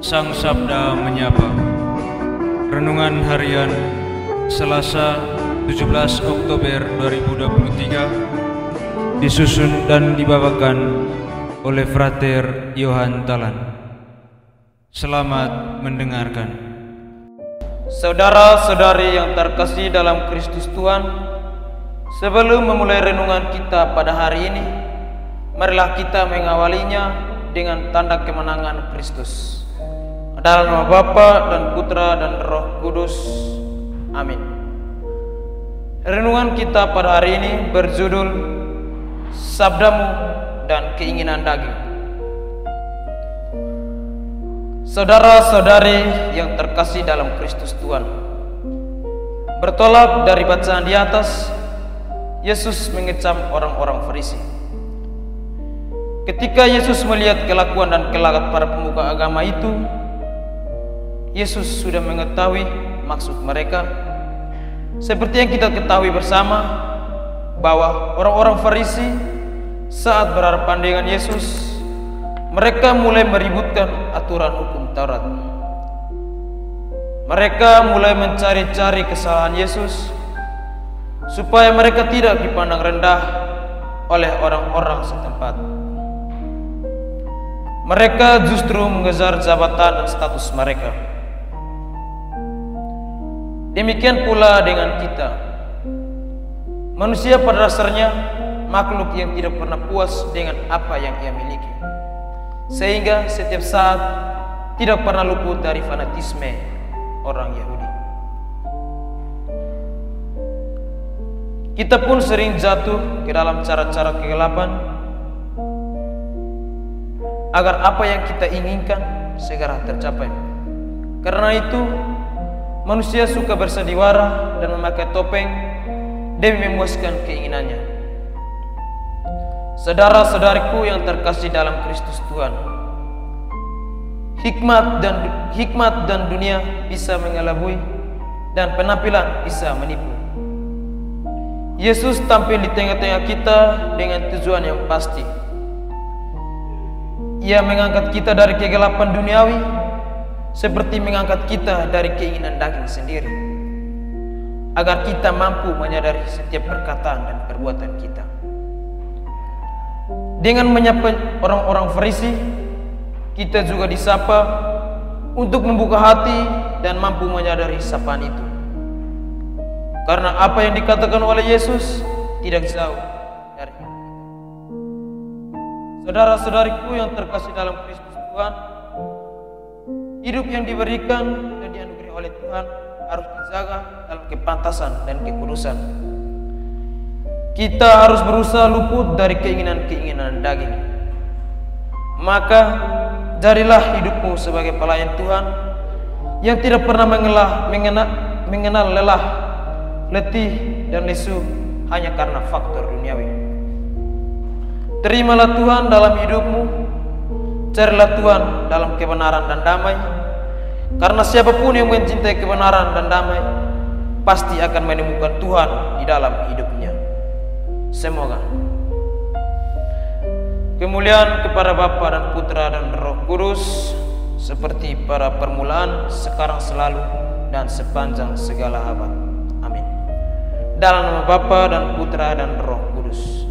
Sang Sabda Menyapa. Renungan Harian Selasa 17 Oktober 2023 disusun dan dibawakan oleh Frater Yohan Talan. Selamat mendengarkan. Saudara-saudari yang terkasih dalam Kristus Tuhan, sebelum memulai renungan kita pada hari ini, marilah kita mengawalinya dengan tanda kemenangan Kristus. Dalam nama Bapa dan Putra dan Roh Kudus. Amin. Renungan kita pada hari ini berjudul Sabdamu dan Keinginan Daging. Saudara-saudari yang terkasih dalam Kristus Tuhan, bertolak dari bacaan di atas, Yesus mengecam orang-orang Farisi. Ketika Yesus melihat kelakuan dan gelagat para pemuka agama itu, Yesus sudah mengetahui maksud mereka. Seperti yang kita ketahui bersama, bahwa orang-orang Farisi saat berhadapan dengan Yesus, mereka mulai meributkan aturan hukum Taurat. Mereka mulai mencari-cari kesalahan Yesus supaya mereka tidak dipandang rendah oleh orang-orang setempat. Mereka justru mengejar jabatan dan status mereka. Demikian pula dengan kita. Manusia pada dasarnya makhluk yang tidak pernah puas dengan apa yang ia miliki, sehingga setiap saat tidak pernah luput dari fanatisme orang Yahudi. Kita pun sering jatuh ke dalam cara-cara kegelapan agar apa yang kita inginkan segera tercapai. Karena itu, manusia suka bersandiwara dan memakai topeng demi memuaskan keinginannya. Saudara-saudariku yang terkasih dalam Kristus Tuhan, hikmat dan dunia bisa mengelabui dan penampilan bisa menipu. Yesus tampil di tengah-tengah kita dengan tujuan yang pasti. Ia mengangkat kita dari kegelapan duniawi, seperti mengangkat kita dari keinginan daging sendiri, agar kita mampu menyadari setiap perkataan dan perbuatan kita. Dengan menyapa orang-orang Farisi, kita juga disapa untuk membuka hati dan mampu menyadari sapaan itu. Karena apa yang dikatakan oleh Yesus tidak jauh dari itu. Saudara-saudariku yang terkasih dalam Kristus Tuhan, hidup yang diberikan dan dianugerahi oleh Tuhan harus dijaga dalam kepantasan dan kekudusan. Kita harus berusaha luput dari keinginan-keinginan daging. Maka jadilah hidupmu sebagai pelayan Tuhan yang tidak pernah mengenal lelah, letih, dan lesu hanya karena faktor duniawi. Terimalah Tuhan dalam hidupmu, carilah Tuhan dalam kebenaran dan damai, karena siapapun yang mencintai kebenaran dan damai pasti akan menemukan Tuhan di dalam hidupnya. Semoga kemuliaan kepada Bapa dan Putra dan Roh Kudus, seperti pada permulaan, sekarang, selalu, dan sepanjang segala abad. Amin. Dalam nama Bapa dan Putra dan Roh Kudus.